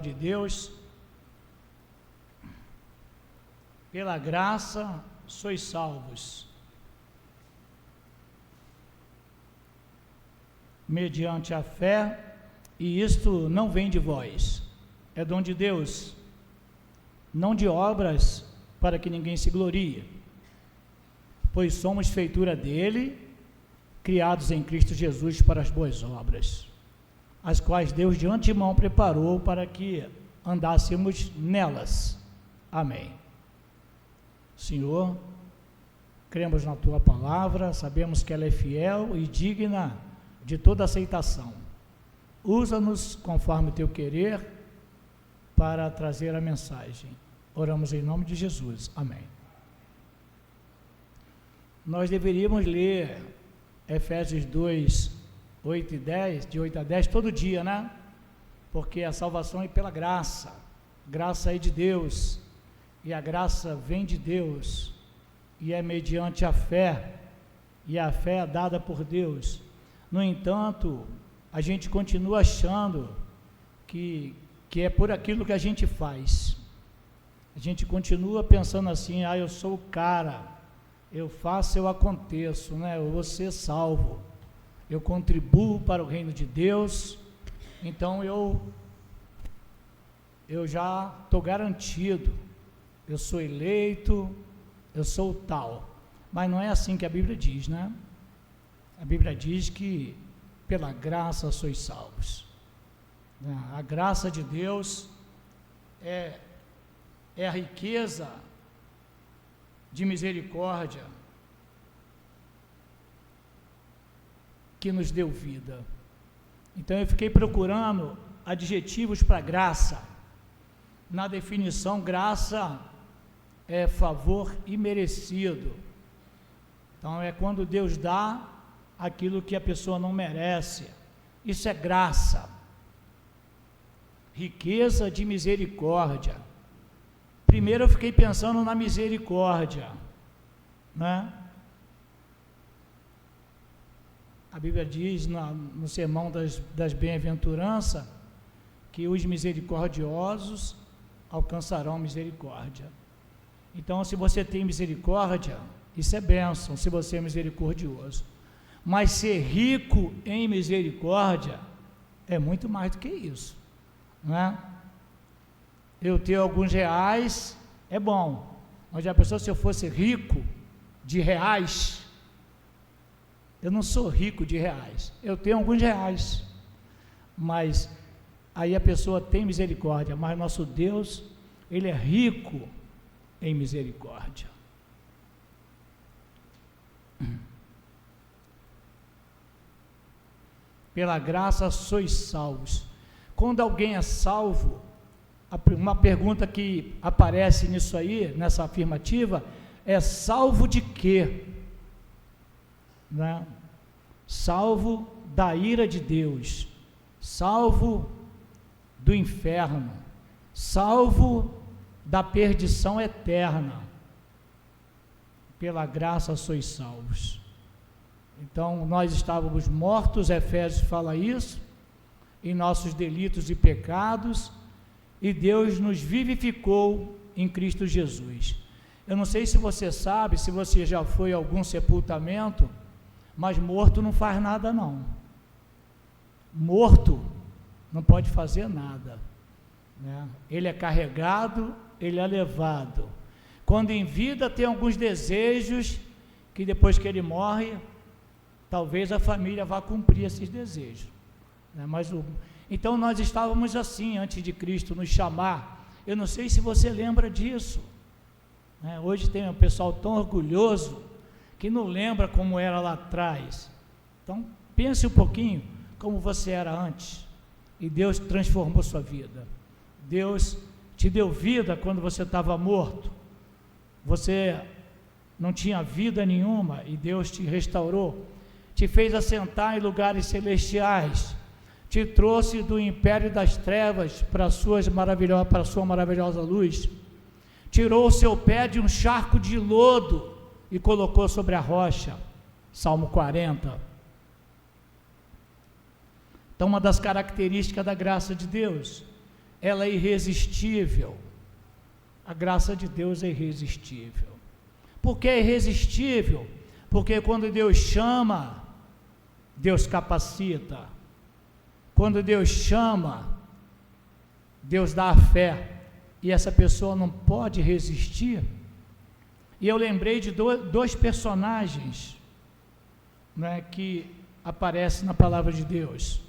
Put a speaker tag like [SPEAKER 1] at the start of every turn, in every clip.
[SPEAKER 1] de Deus, pela graça sois salvos, mediante a fé, e isto não vem de vós, é dom de Deus, não de obras, para que ninguém se glorie, pois somos feitura dele, criados em Cristo Jesus para as boas obras, as quais Deus de antemão preparou para que andássemos nelas. Amém. Senhor, cremos na Tua palavra, sabemos que ela é fiel e digna de toda aceitação. Usa-nos conforme o Teu querer para trazer a mensagem. Oramos em nome de Jesus. Amém. Nós deveríamos ler Efésios 2, 8 e 10, de 8 a 10, todo dia, né? Porque a salvação é pela graça, graça é de Deus, e a graça vem de Deus, e é mediante a fé, e a fé é dada por Deus. No entanto, a gente continua achando que é por aquilo que a gente faz. A gente continua pensando assim, eu sou o cara, eu faço, eu aconteço, né? Eu vou ser salvo, eu contribuo para o reino de Deus, então eu já estou garantido, eu sou eleito, eu sou tal. Mas não é assim que a Bíblia diz, né? A Bíblia diz que pela graça sois salvos. A graça de Deus é a riqueza de misericórdia que nos deu vida. Então eu fiquei procurando adjetivos para graça. Na definição, graça é favor imerecido. Então é quando Deus dá aquilo que a pessoa não merece. Isso é graça. Riqueza de misericórdia. Primeiro eu fiquei pensando na misericórdia, né? A Bíblia diz no sermão das bem-aventuranças que os misericordiosos alcançarão misericórdia. Então, se você tem misericórdia, isso é bênção, se você é misericordioso. Mas ser rico em misericórdia é muito mais do que isso, né? Eu ter alguns reais é bom, mas a pessoa, se eu fosse rico de reais, eu não sou rico de reais, eu tenho alguns reais, mas aí a pessoa tem misericórdia, mas nosso Deus, Ele é rico em misericórdia. Pela graça sois salvos. Quando alguém é salvo, uma pergunta que aparece nisso aí, nessa afirmativa, é salvo de quê? Né? Salvo da ira de Deus, salvo do inferno, salvo da perdição eterna. Pela graça sois salvos. Então, nós estávamos mortos, Efésios fala isso, em nossos delitos e pecados, e Deus nos vivificou em Cristo Jesus. Eu não sei se você sabe, se você já foi a algum sepultamento, mas morto não faz nada não. Morto não pode fazer nada, né? Ele é carregado, ele é levado. Quando em vida tem alguns desejos, que depois que ele morre, talvez a família vá cumprir esses desejos, né? Então nós estávamos assim, antes de Cristo nos chamar. Eu não sei se você lembra disso, né? Hoje tem um pessoal tão orgulhoso, que não lembra como era lá atrás. Então, pense um pouquinho como você era antes, e Deus transformou sua vida. Deus te deu vida quando você estava morto, você não tinha vida nenhuma, e Deus te restaurou, te fez assentar em lugares celestiais, te trouxe do império das trevas para a sua maravilhosa luz, tirou o seu pé de um charco de lodo e colocou sobre a rocha. Salmo 40. Então, uma das características da graça de Deus ela é irresistível. A graça de Deus é irresistível. Por que é irresistível? Porque quando Deus chama, Deus capacita. Quando Deus chama, Deus dá a fé. E essa pessoa não pode resistir. E eu lembrei de dois personagens, né, que aparecem na palavra de Deus.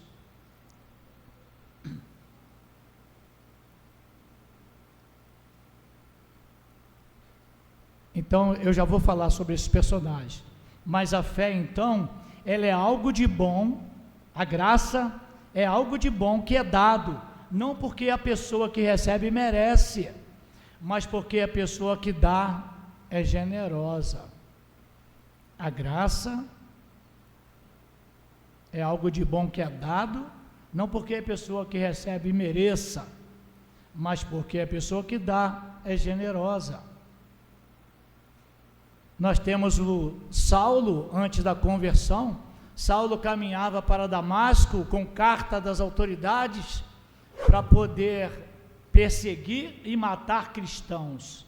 [SPEAKER 1] Então, eu já vou falar sobre esses personagens. Mas a fé, então, ela é algo de bom, a graça é algo de bom que é dado, não porque a pessoa que recebe merece, mas porque a pessoa que dá é generosa. A graça é algo de bom que é dado, não porque a pessoa que recebe mereça, mas porque a pessoa que dá é generosa. Nós temos o Saulo, antes da conversão. Saulo caminhava para Damasco com carta das autoridades para poder perseguir e matar cristãos.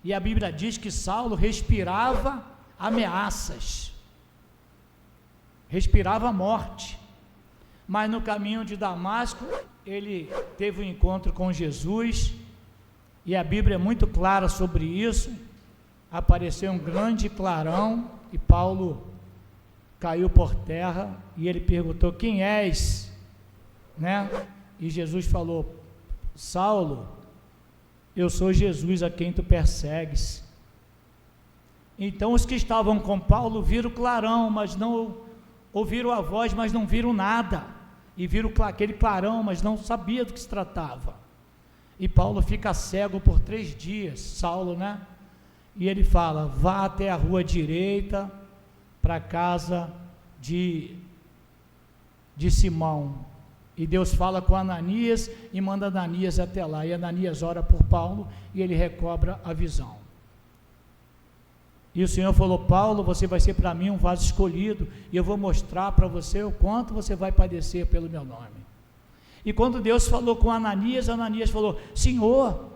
[SPEAKER 1] E a Bíblia diz que Saulo respirava ameaças, respirava morte. Mas no caminho de Damasco, ele teve um encontro com Jesus, e a Bíblia é muito clara sobre isso. Apareceu um grande clarão e Paulo caiu por terra e ele perguntou: quem és? Né? E Jesus falou: Saulo, eu sou Jesus a quem tu persegues. Então os que estavam com Paulo viram o clarão, mas não ouviram a voz, mas não viram nada, e viram aquele clarão, mas não sabia do que se tratava. E Paulo fica cego por 3 dias, Saulo, né? E ele fala: vá até a rua direita, para a casa de Simão. E Deus fala com Ananias e manda Ananias até lá. E Ananias ora por Paulo e ele recobra a visão. E o Senhor falou: Paulo, você vai ser para mim um vaso escolhido, e eu vou mostrar para você o quanto você vai padecer pelo meu nome. E quando Deus falou com Ananias, Ananias falou: Senhor,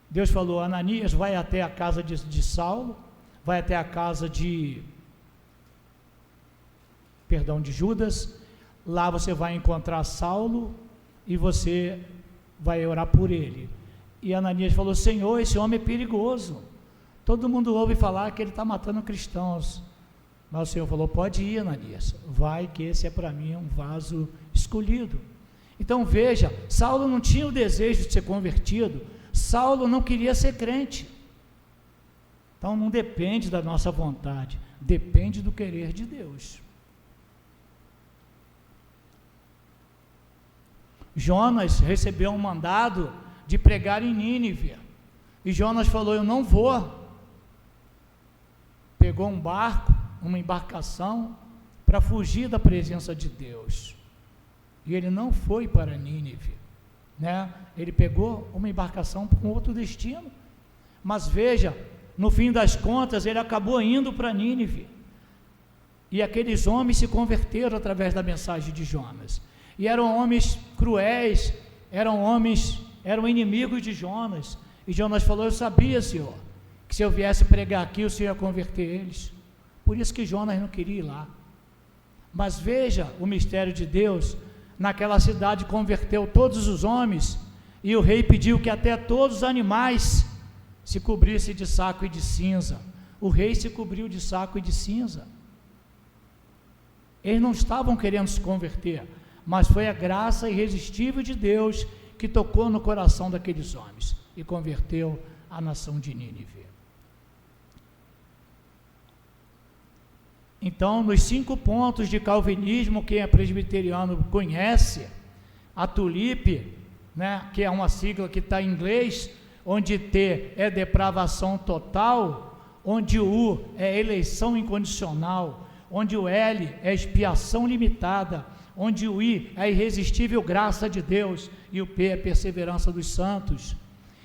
[SPEAKER 1] Deus falou: Ananias, vai até a casa de Saulo, vai até a casa de Judas, lá você vai encontrar Saulo e você vai orar por ele. E Ananias falou: Senhor, esse homem é perigoso, todo mundo ouve falar que ele está matando cristãos. Mas o Senhor falou: pode ir, Ananias, vai, que esse é para mim um vaso escolhido. Então veja, Saulo não tinha o desejo de ser convertido, Saulo não queria ser crente. Então não depende da nossa vontade, depende do querer de Deus. Jonas recebeu um mandado de pregar em Nínive, e Jonas falou: eu não vou. Pegou um barco, uma embarcação, para fugir da presença de Deus, e ele não foi para Nínive, né? Ele pegou uma embarcação com outro destino, mas veja, no fim das contas ele acabou indo para Nínive, e aqueles homens se converteram através da mensagem de Jonas, e eram homens cruéis, eram inimigos de Jonas, e Jonas falou: eu sabia, Senhor, que se eu viesse pregar aqui, o Senhor ia converter eles. Por isso que Jonas não queria ir lá. Mas veja o mistério de Deus. Naquela cidade converteu todos os homens, e o rei pediu que até todos os animais se cobrissem de saco e de cinza. O rei se cobriu de saco e de cinza. Eles não estavam querendo se converter, mas foi a graça irresistível de Deus que tocou no coração daqueles homens e converteu a nação de Nínive. Então, nos 5 pontos de calvinismo, quem é presbiteriano conhece, a TULIP, né, que é uma sigla que está em inglês, onde T é depravação total, onde o U é eleição incondicional, onde o L é expiação limitada, onde o I é a irresistível graça de Deus, e o P é perseverança dos santos.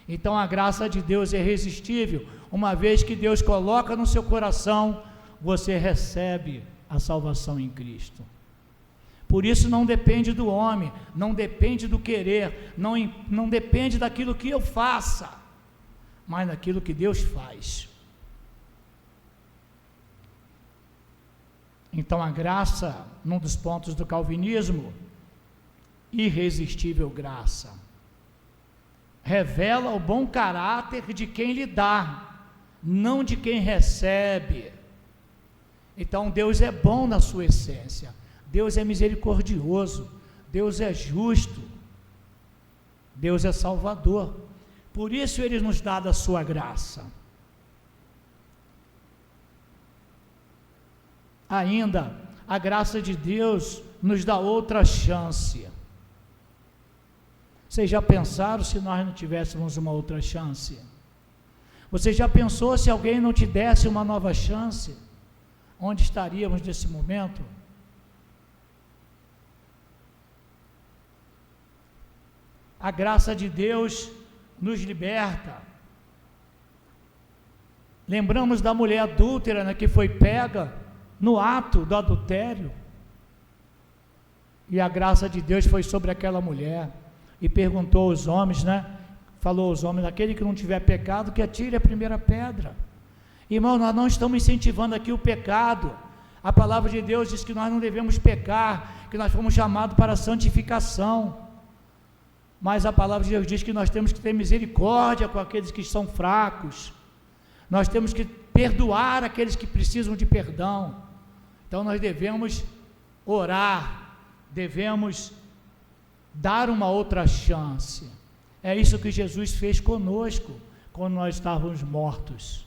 [SPEAKER 1] Então a graça de Deus é irresistível, uma vez que Deus coloca no seu coração, você recebe a salvação em Cristo. Por isso não depende do homem, não depende do querer, não depende daquilo que eu faça, mas daquilo que Deus faz. Então a graça, num dos pontos do calvinismo, irresistível graça, revela o bom caráter de quem lhe dá, não de quem recebe. Então Deus é bom na sua essência, Deus é misericordioso, Deus é justo, Deus é salvador, por isso Ele nos dá da sua graça. Ainda, a graça de Deus nos dá outra chance. Vocês já pensaram se nós não tivéssemos uma outra chance? Você já pensou se alguém não te desse uma nova chance? Onde estaríamos nesse momento? A graça de Deus nos liberta. Lembramos da mulher adúltera, né, que foi pega no ato do adultério, e a graça de Deus foi sobre aquela mulher, e perguntou aos homens, falou aos homens, aquele que não tiver pecado, que atire a primeira pedra. Irmão, nós não estamos incentivando aqui o pecado, a palavra de Deus diz que nós não devemos pecar, que nós fomos chamados para a santificação, mas a palavra de Deus diz que nós temos que ter misericórdia com aqueles que são fracos, nós temos que perdoar aqueles que precisam de perdão. Então nós devemos orar, devemos dar uma outra chance. É isso que Jesus fez conosco quando nós estávamos mortos.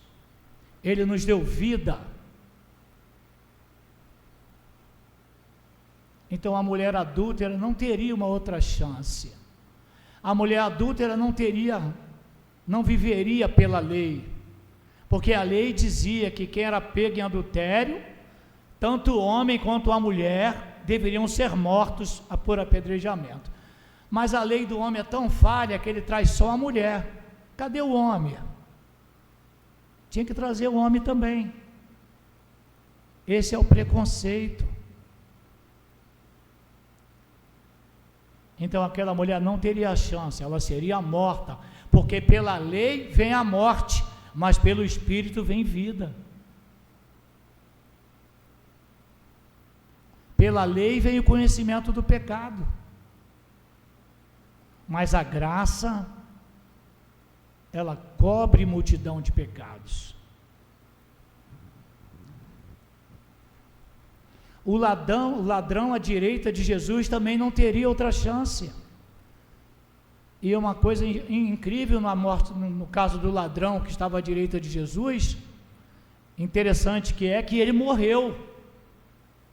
[SPEAKER 1] Ele nos deu vida. Então a mulher adúltera não teria uma outra chance. A mulher adúltera não viveria pela lei, porque a lei dizia que quem era pego em adultério, tanto o homem quanto a mulher, deveriam ser mortos por apedrejamento. Mas a lei do homem é tão falha que ele traz só a mulher. Cadê o homem? Tinha que trazer o homem também. Esse é o preconceito. Então aquela mulher não teria chance, ela seria morta, porque pela lei vem a morte, mas pelo Espírito vem vida. Pela lei vem o conhecimento do pecado, mas a graça, ela cobre multidão de pecados. O ladrão à direita de Jesus também não teria outra chance. E uma coisa incrível na morte, no caso do ladrão que estava à direita de Jesus, interessante que ele morreu,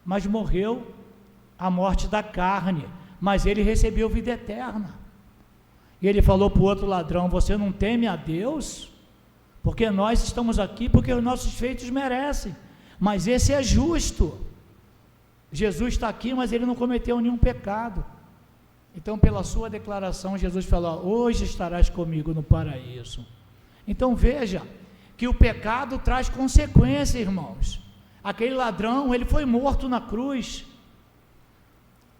[SPEAKER 1] mas morreu a morte da carne, mas ele recebeu vida eterna. E ele falou para o outro ladrão: você não teme a Deus? Porque nós estamos aqui porque os nossos feitos merecem, mas esse é justo. Jesus está aqui, mas ele não cometeu nenhum pecado. Então, pela sua declaração, Jesus falou: hoje estarás comigo no paraíso. Então veja que o pecado traz consequência, irmãos. Aquele ladrão, ele foi morto na cruz.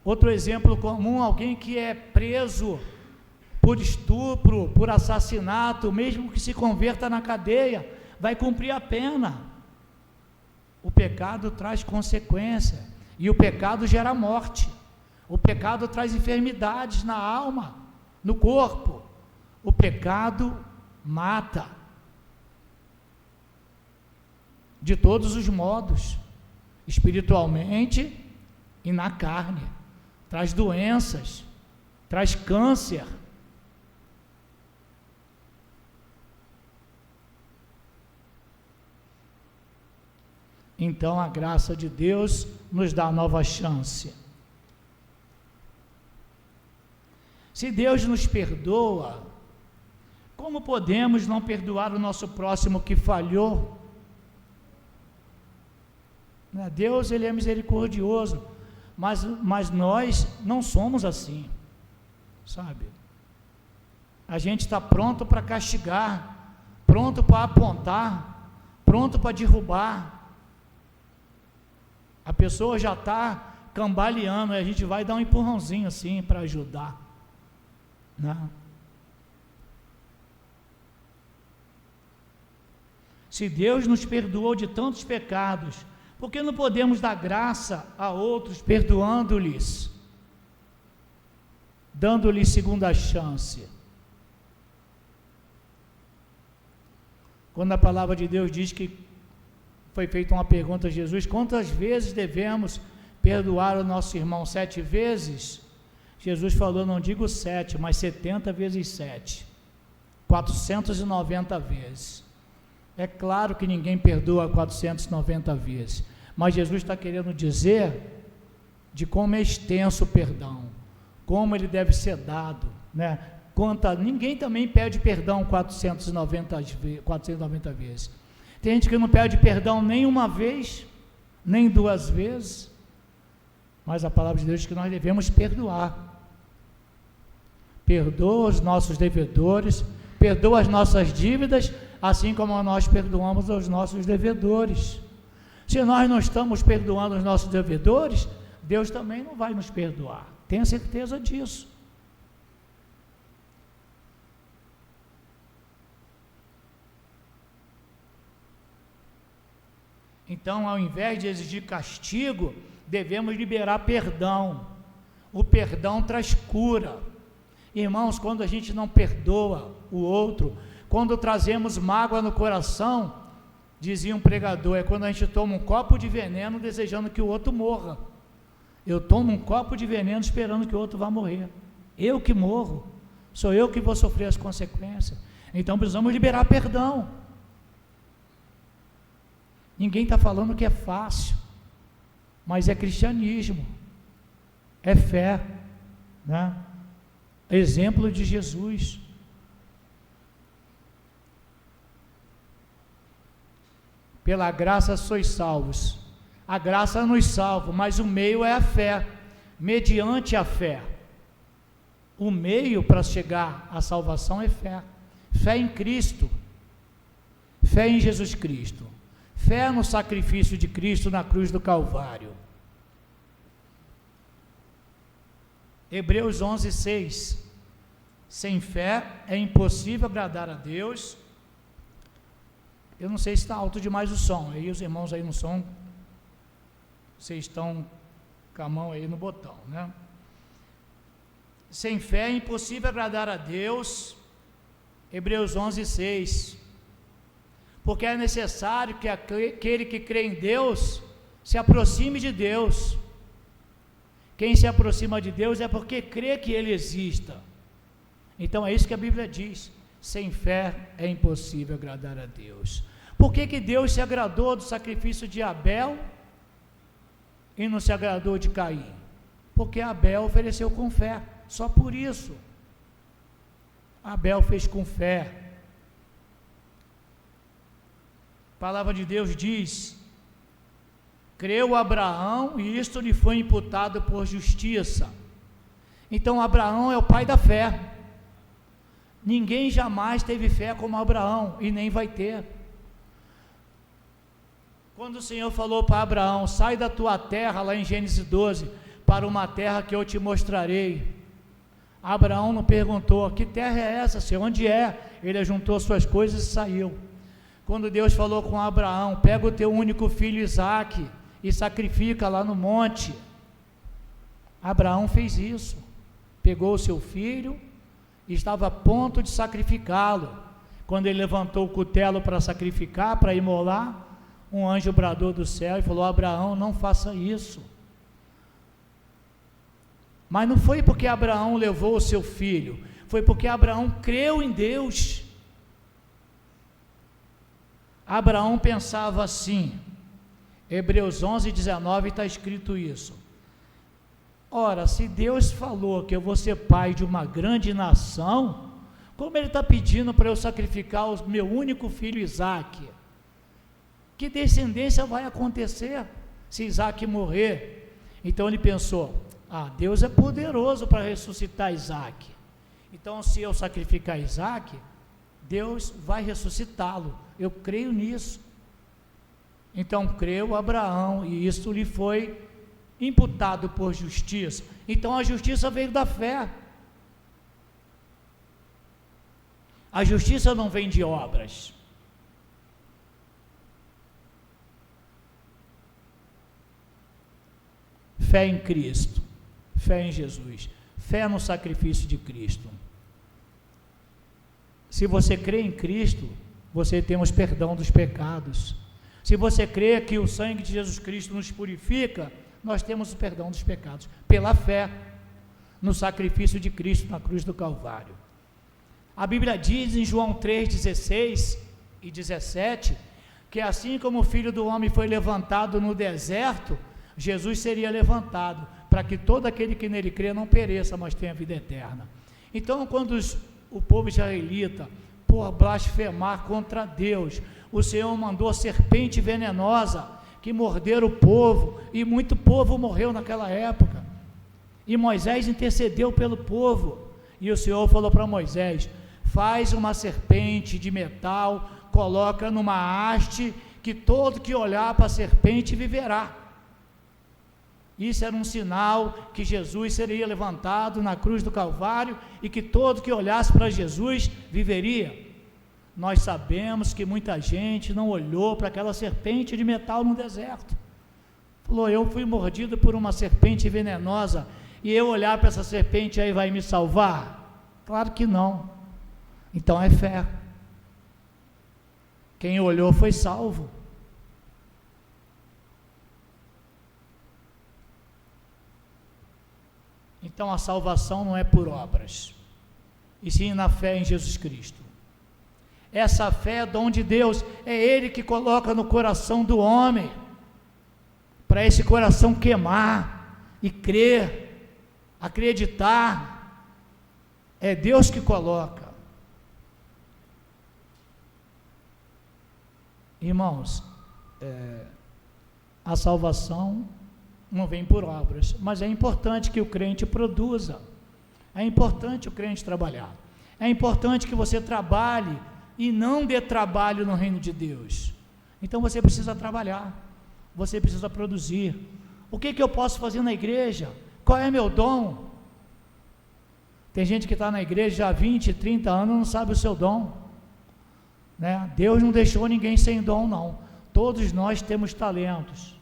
[SPEAKER 1] Outro exemplo comum, alguém que é preso por estupro, por assassinato, mesmo que se converta na cadeia, vai cumprir a pena. O pecado traz consequência, e o pecado gera morte. O pecado traz enfermidades na alma, no corpo. O pecado mata, de todos os modos, espiritualmente e na carne. Traz doenças, traz câncer. Então a graça de Deus nos dá nova chance. Se Deus nos perdoa, como podemos não perdoar o nosso próximo que falhou? Deus, ele é misericordioso, mas nós não somos assim, sabe? A gente está pronto para castigar, pronto para apontar, pronto para derrubar. A pessoa já está cambaleando, a gente vai dar um empurrãozinho assim para ajudar, né? Se Deus nos perdoou de tantos pecados, por que não podemos dar graça a outros, perdoando-lhes, dando-lhes segunda chance? Quando a palavra de Deus diz que foi feita uma pergunta a Jesus: quantas vezes devemos perdoar o nosso irmão? 7 vezes? Jesus falou: não digo 7, mas 70 vezes 7, 490 vezes. É claro que ninguém perdoa 490 vezes, mas Jesus está querendo dizer de como é extenso o perdão, como ele deve ser dado, né? Ninguém também pede perdão 490 vezes. Tem gente que não pede perdão nem uma vez, nem 2 vezes, mas a palavra de Deus diz que nós devemos perdoar. Perdoa os nossos devedores, perdoa as nossas dívidas, assim como nós perdoamos os nossos devedores. Se nós não estamos perdoando os nossos devedores, Deus também não vai nos perdoar, tenha certeza disso. Então, ao invés de exigir castigo, devemos liberar perdão. O perdão traz cura. Irmãos, quando a gente não perdoa o outro, quando trazemos mágoa no coração, dizia um pregador, é quando a gente toma um copo de veneno desejando que o outro morra. Eu tomo um copo de veneno esperando que o outro vá morrer. Eu que morro, sou eu que vou sofrer as consequências. Então precisamos liberar perdão. Ninguém está falando que é fácil, mas é cristianismo, é fé, né? Exemplo de Jesus. Pela graça sois salvos. A graça nos salva, mas o meio é a fé. Mediante a fé, o meio para chegar à salvação é fé. Fé em Cristo, fé em Jesus Cristo, fé no sacrifício de Cristo na cruz do Calvário. Hebreus 11:6. Sem fé é impossível agradar a Deus. Eu não sei se está alto demais o som, aí os irmãos aí no som, vocês estão com a mão aí no botão, né? Sem fé é impossível agradar a Deus. Hebreus 11:6. Porque é necessário que aquele que crê em Deus se aproxime de Deus. Quem se aproxima de Deus é porque crê que Ele exista. Então é isso que a Bíblia diz: sem fé é impossível agradar a Deus. Por que Deus se agradou do sacrifício de Abel e não se agradou de Caim? Porque Abel ofereceu com fé, só por isso. Abel fez com fé. A palavra de Deus diz: creu Abraão e isto lhe foi imputado por justiça. Então Abraão é o pai da fé. Ninguém jamais teve fé como Abraão e nem vai ter. Quando o Senhor falou para Abraão: sai da tua terra, lá em Gênesis 12, para uma terra que eu te mostrarei. Abraão não perguntou: que terra é essa, Senhor? Onde é? Ele ajuntou suas coisas e saiu. Quando Deus falou com Abraão: pega o teu único filho Isaque e sacrifica lá no monte, Abraão fez isso, pegou o seu filho e estava a ponto de sacrificá-lo. Quando ele levantou o cutelo para sacrificar, para imolar, um anjo bradou do céu e falou: Abraão, não faça isso. Mas não foi porque Abraão levou o seu filho, foi porque Abraão creu em Deus. Abraão pensava assim, Hebreus 11:19 está escrito isso: ora, se Deus falou que eu vou ser pai de uma grande nação, como Ele está pedindo para eu sacrificar o meu único filho Isaque? Que descendência vai acontecer se Isaque morrer? Então ele pensou: Deus é poderoso para ressuscitar Isaque, então se eu sacrificar Isaque, Deus vai ressuscitá-lo, eu creio nisso. Então creu Abraão e isso lhe foi imputado por justiça. Então a justiça veio da fé. A justiça não vem de obras. Fé em Cristo, fé em Jesus, fé no sacrifício de Cristo. Se você crê em Cristo, você tem os perdão dos pecados. Se você crê que o sangue de Jesus Cristo nos purifica, nós temos o perdão dos pecados, pela fé no sacrifício de Cristo na cruz do Calvário. A Bíblia diz em João 3,16 e 17, que assim como o Filho do Homem foi levantado no deserto, Jesus seria levantado, para que todo aquele que nele crê não pereça, mas tenha vida eterna. Então, quando o povo israelita, por blasfemar contra Deus, o Senhor mandou a serpente venenosa, que morderam o povo, e muito povo morreu naquela época, e Moisés intercedeu pelo povo, e o Senhor falou para Moisés: faz uma serpente de metal, coloca numa haste, que todo que olhar para a serpente viverá. Isso era um sinal que Jesus seria levantado na cruz do Calvário, e que todo que olhasse para Jesus viveria. Nós sabemos que muita gente não olhou para aquela serpente de metal no deserto, falou: eu fui mordido por uma serpente venenosa, e eu olhar para essa serpente aí vai me salvar? Claro que não. Então é fé. Quem olhou foi salvo. Então a salvação não é por obras, e sim na fé em Jesus Cristo. Essa fé é dom de Deus, é Ele que coloca no coração do homem, para esse coração queimar e crer, acreditar. É Deus que coloca. Irmãos, a salvação não vem por obras, mas é importante que o crente produza, é importante o crente trabalhar, é importante que você trabalhe e não dê trabalho no reino de Deus. Então você precisa trabalhar, você precisa produzir. O que eu posso fazer na igreja? Qual é meu dom? Tem gente que está na igreja já há 20, 30 anos e não sabe o seu dom, né? Deus não deixou ninguém sem dom, não. Todos nós temos talentos.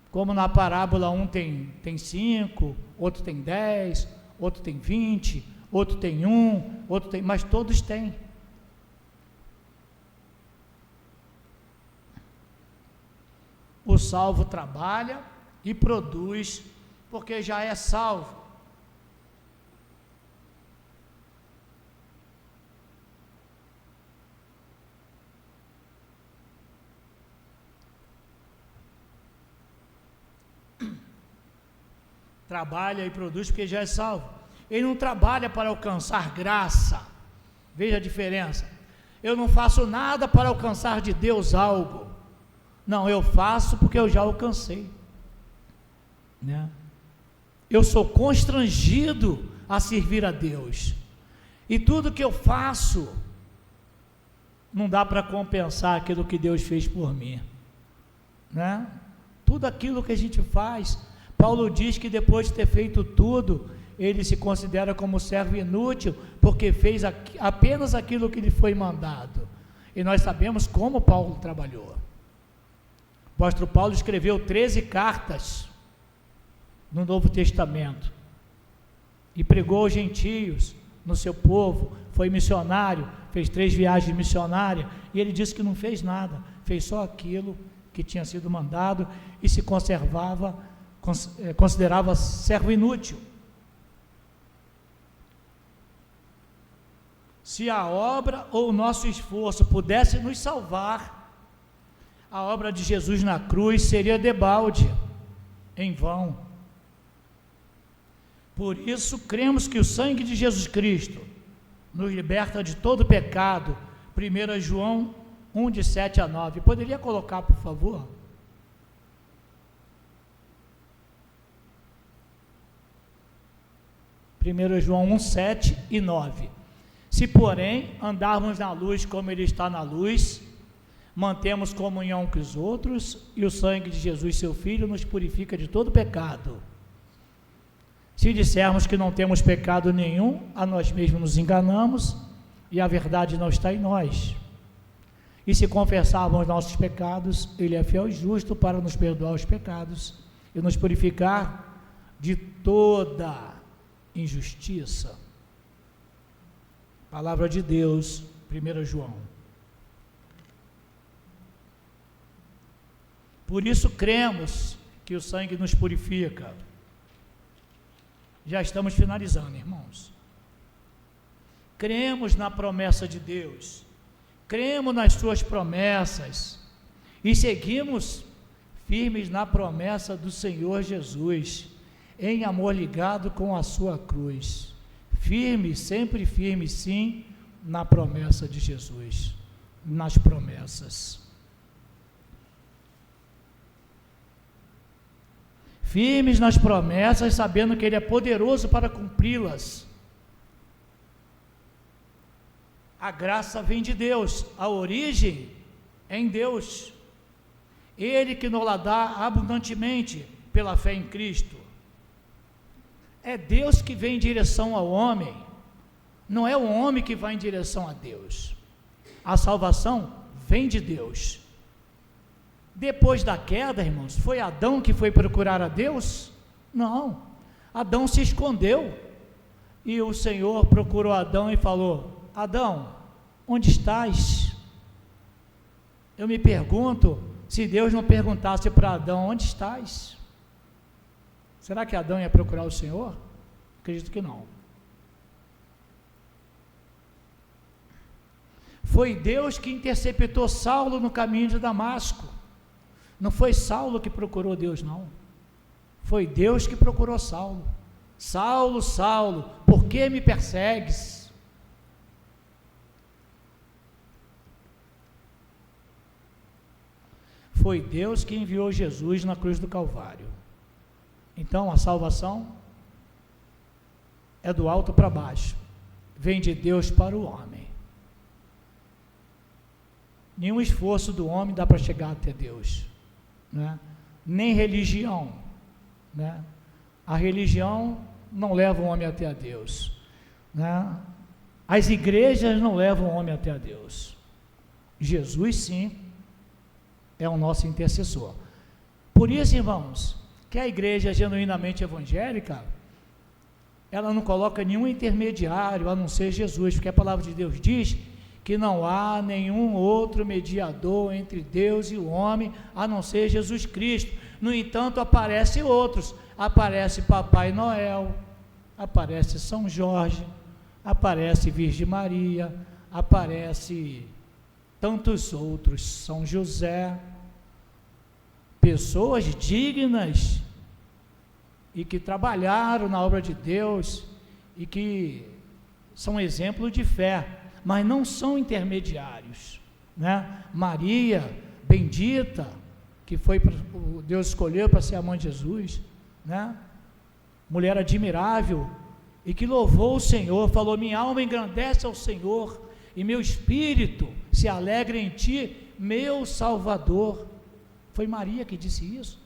[SPEAKER 1] Como na parábola, um tem 5, outro tem 10, outro tem 20, outro tem 1, outro tem, mas todos têm. O salvo trabalha e produz, porque já é salvo. Trabalha e produz porque já é salvo. Ele não trabalha para alcançar graça. Veja a diferença. Eu não faço nada para alcançar de Deus algo. Não, eu faço porque eu já alcancei, né? Eu sou constrangido a servir a Deus, e tudo que eu faço não dá para compensar aquilo que Deus fez por mim, né? Tudo aquilo que a gente faz, Paulo diz que depois de ter feito tudo, ele se considera como servo inútil, porque fez apenas aquilo que lhe foi mandado. E nós sabemos como Paulo trabalhou. O apóstolo Paulo escreveu 13 cartas no Novo Testamento, e pregou aos gentios no seu povo, foi missionário, fez 3 viagens missionárias, e ele disse que não fez nada, fez só aquilo que tinha sido mandado, e se considerava servo inútil. Se a obra ou o nosso esforço pudesse nos salvar, a obra de Jesus na cruz seria debalde, em vão. Por isso, cremos que o sangue de Jesus Cristo nos liberta de todo pecado. 1 João 1, de 7 a 9. Poderia colocar, por favor? João 1, 7 e 9. Se, porém, andarmos na luz como Ele está na luz, mantemos comunhão com os outros, e o sangue de Jesus, seu Filho, nos purifica de todo pecado. Se dissermos que não temos pecado nenhum, a nós mesmos nos enganamos, e a verdade não está em nós. E se confessarmos nossos pecados, Ele é fiel e justo para nos perdoar os pecados e nos purificar de toda injustiça. Palavra de Deus, 1 João. Por isso cremos que o sangue nos purifica. Já estamos finalizando, irmãos. Cremos na promessa de Deus, cremos nas suas promessas e seguimos firmes na promessa do Senhor Jesus, em amor ligado com a sua cruz. Firme, sempre firme, sim, na promessa de Jesus, nas promessas. Firmes nas promessas, sabendo que Ele é poderoso para cumpri-las. A graça vem de Deus, a origem é em Deus. Ele que nos dá abundantemente pela fé em Cristo. É Deus que vem em direção ao homem, não é o homem que vai em direção a Deus. A salvação vem de Deus. Depois da queda, irmãos, foi Adão que foi procurar a Deus? Não, Adão se escondeu, e o Senhor procurou Adão e falou: Adão, onde estás? Eu me pergunto, se Deus não perguntasse para Adão, onde estás? Será que Adão ia procurar o Senhor? Acredito que não. Foi Deus que interceptou Saulo no caminho de Damasco. Não foi Saulo que procurou Deus, não. Foi Deus que procurou Saulo. Saulo, Saulo, por que me persegues? Foi Deus que enviou Jesus na cruz do Calvário. Então a salvação é do alto para baixo, vem de Deus para o homem. Nenhum esforço do homem dá para chegar até Deus, né? Nem religião, né? A religião não leva o homem até a Deus, né? As igrejas não levam o homem até a Deus. Jesus sim é o nosso intercessor. Por isso, irmãos, que a igreja genuinamente evangélica, ela não coloca nenhum intermediário a não ser Jesus, porque a palavra de Deus diz que não há nenhum outro mediador entre Deus e o homem, a não ser Jesus Cristo. No entanto, aparecem outros, aparece Papai Noel, aparece São Jorge, aparece Virgem Maria, aparece tantos outros, São José, pessoas dignas e que trabalharam na obra de Deus e que são exemplo de fé, mas não são intermediários, né? Maria, bendita, que Deus escolheu para ser a mãe de Jesus, né? Mulher admirável, e que louvou o Senhor, falou: minha alma engrandece ao Senhor, e meu espírito se alegra em ti, meu Salvador. Foi Maria que disse isso.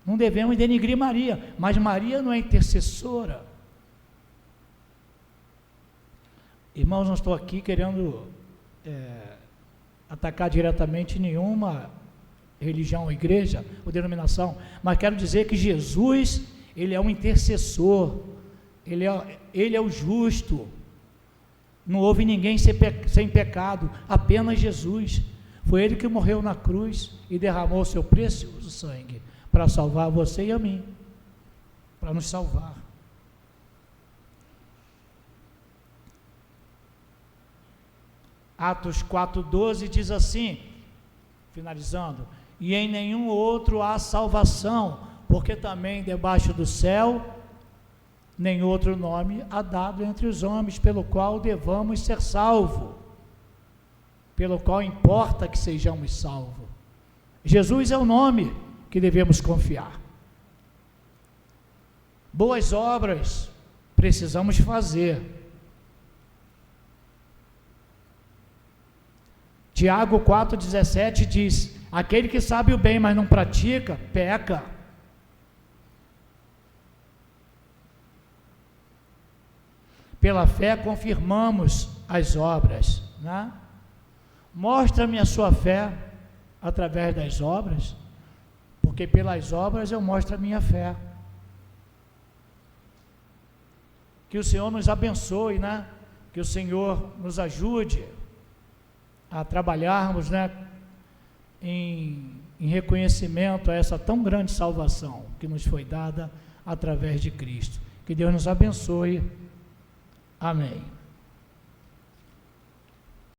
[SPEAKER 1] Não devemos denigrir Maria, mas Maria não é intercessora. Irmãos, não estou aqui querendo atacar diretamente nenhuma religião ou igreja ou denominação, mas quero dizer que Jesus, Ele é um intercessor, Ele é o justo. Não houve ninguém sem pecado, apenas Jesus. Foi Ele que morreu na cruz e derramou o seu precioso sangue para salvar você e a mim, para nos salvar. Atos 4,12 diz assim, finalizando: e em nenhum outro há salvação, porque também debaixo do céu nem outro nome há dado entre os homens, pelo qual devamos ser salvos, pelo qual importa que sejamos salvos. Jesus é o nome que devemos confiar. Boas obras precisamos fazer, Tiago 4,17 diz: aquele que sabe o bem, mas não pratica, peca. Pela fé confirmamos as obras, né? Mostra-me a sua fé através das obras, porque pelas obras eu mostro a minha fé. Que o Senhor nos abençoe, né? Que o Senhor nos ajude a trabalharmos, né, em reconhecimento a essa tão grande salvação que nos foi dada através de Cristo. Que Deus nos abençoe. Amém.